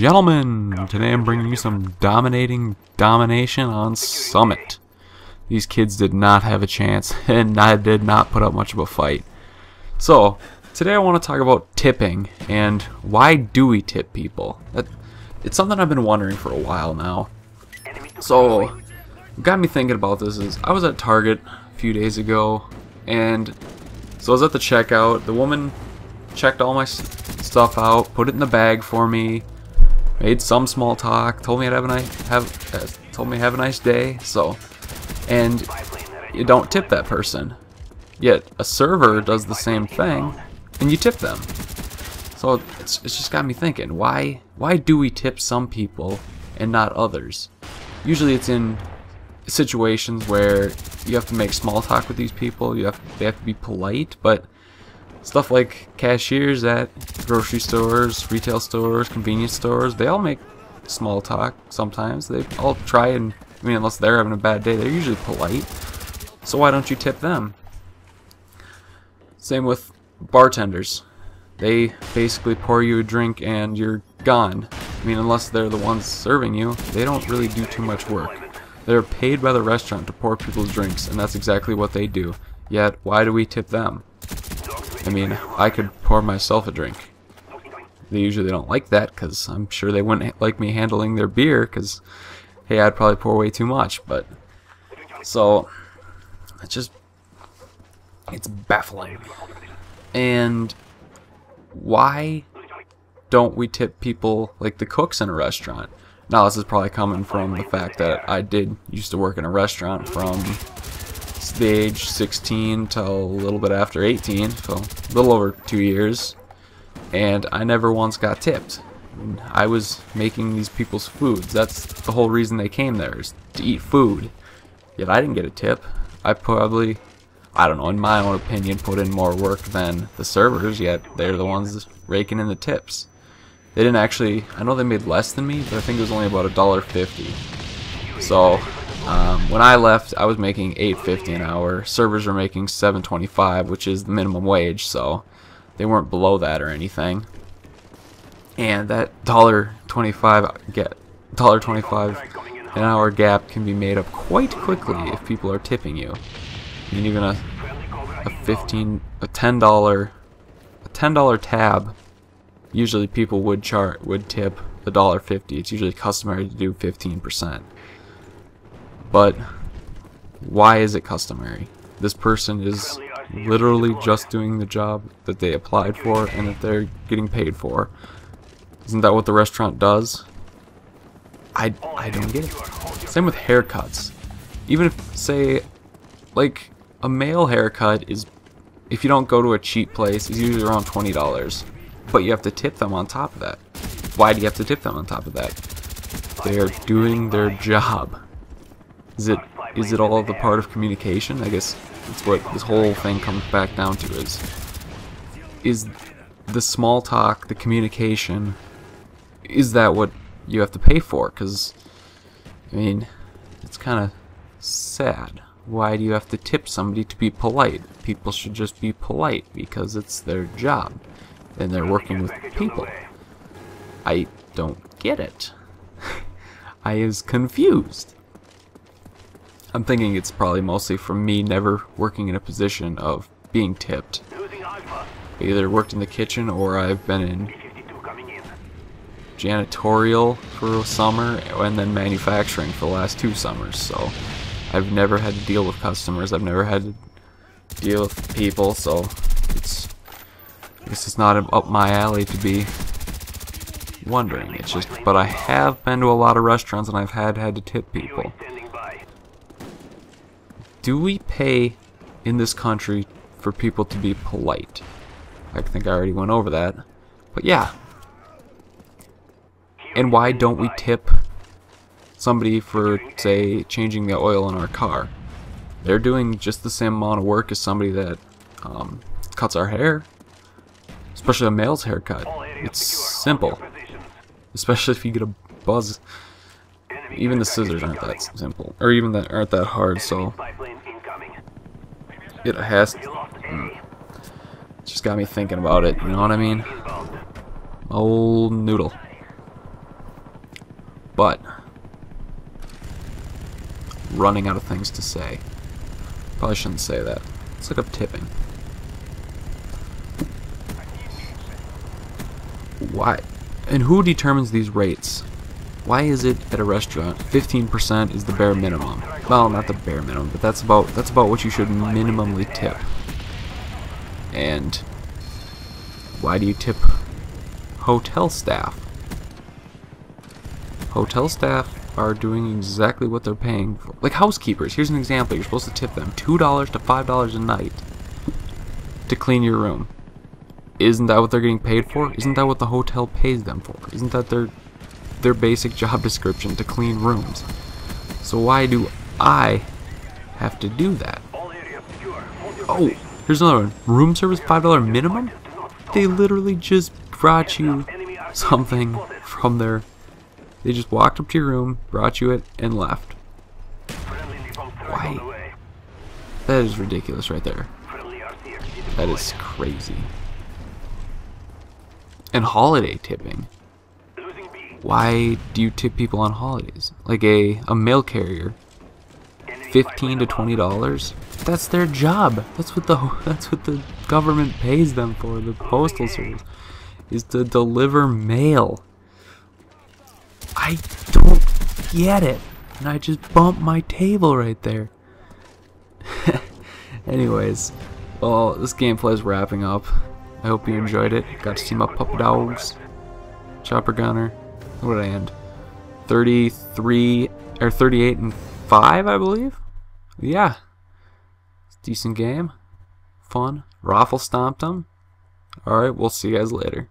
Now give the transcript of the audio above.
gentlemen, today I'm bringing you some domination on Summit. These kids did not have a chance, and I did not put up much of a fight. So, today I want to talk about tipping, and why do we tip people? It's something I've been wondering for a while now. So, what got me thinking about this is, I was at Target a few days ago, and so I was at the checkout. The woman checked all my stuff out, put it in the bag for me, made some small talk, told me I'd have a nice day. So, and you don't tip that person. Yet a server does the same thing, and you tip them. So it's just got me thinking, why do we tip some people and not others? Usually it's in situations where you have to make small talk with these people. They have to be polite, but stuff like cashiers at grocery stores, retail stores, convenience stores, they all make small talk sometimes. They all try, and I mean, unless they're having a bad day, they're usually polite. So why don't you tip them? Same with bartenders. They basically pour you a drink and you're gone. I mean, unless they're the ones serving you, they don't really do too much work. They're paid by the restaurant to pour people's drinks, and that's exactly what they do. Yet, why do we tip them? I mean, I could pour myself a drink. They usually don't like that, because I'm sure they wouldn't like me handling their beer, because, hey, I'd probably pour way too much, but... So, it's baffling. And why don't we tip people like the cooks in a restaurant? Now, this is probably coming from the fact that I used to work in a restaurant from the age 16 till a little bit after 18, so a little over 2 years, and I never once got tipped. I was making these people's foods. That's the whole reason they came there, is to eat food. Yet I didn't get a tip. I probably, I don't know, in my own opinion, put in more work than the servers, yet they're the ones raking in the tips. They didn't actually, I know they made less than me, but I think it was only about $1.50. So, when I left, I was making $8.50 an hour. Servers were making $7.25, which is the minimum wage, so they weren't below that or anything. And that $1.25 an hour gap can be made up quite quickly if people are tipping you. I mean, even a $10 tab, usually people would tip $1.50. It's usually customary to do 15%. But why is it customary? This person is literally just doing the job that they applied for and that they're getting paid for. Isn't that what the restaurant does? I don't get it. Same with haircuts. Even if, say, like, a male haircut is, if you don't go to a cheap place, is usually around $20. But you have to tip them on top of that. Why do you have to tip them on top of that? They are doing their job. Is it all the part of communication? I guess that's what this whole thing comes back down to, is the small talk, the communication, is that what you have to pay for? Because, I mean, it's kind of sad. Why do you have to tip somebody to be polite? People should just be polite because it's their job and they're working with people. I don't get it. I is confused. I'm thinking it's probably mostly from me never working in a position of being tipped. I either worked in the kitchen or I've been in janitorial for a summer and then manufacturing for the last 2 summers. So I've never had to deal with customers. I've never had to deal with people. So I guess it's not up my alley to be wondering. It's just, but I have been to a lot of restaurants and I've had to tip people. Do we pay in this country for people to be polite? I think I already went over that. But yeah. And why don't we tip somebody for, say, changing the oil in our car? They're doing just the same amount of work as somebody that cuts our hair. Especially a male's haircut. It's simple. Especially if you get a buzz. Even the scissors aren't that simple. Or even that aren't that hard, so it has to, just got me thinking about it, you know what I mean? Old noodle. But running out of things to say. Probably shouldn't say that. Let's look up tipping. Why? And who determines these rates? Why is it at a restaurant 15% is the bare minimum? Well, not the bare minimum, but that's about what you should minimally tip. And why do you tip hotel staff? Hotel staff are doing exactly what they're paying for. Like housekeepers, here's an example. You're supposed to tip them $2 to $5 a night to clean your room. Isn't that what they're getting paid for? Isn't that what the hotel pays them for? Isn't that their basic job description, to clean rooms? So why do I have to do that? Oh, here's another one. Room service $5 minimum? They literally just brought you something from their... They just walked up to your room, brought you it, and left. Why? That is ridiculous right there. That is crazy. And holiday tipping. Why do you tip people on holidays? Like a mail carrier, $15 to $20. That's their job. That's what the government pays them for. The postal service is to deliver mail. I don't get it, and I just bumped my table right there. Anyways, well, this gameplay is wrapping up. I hope you enjoyed it. Got to see my puppy dogs. Chopper Gunner. What did I end? 33 or 38 and 5, I believe. Yeah, decent game, fun. Raffle stomped them. All right, we'll see you guys later.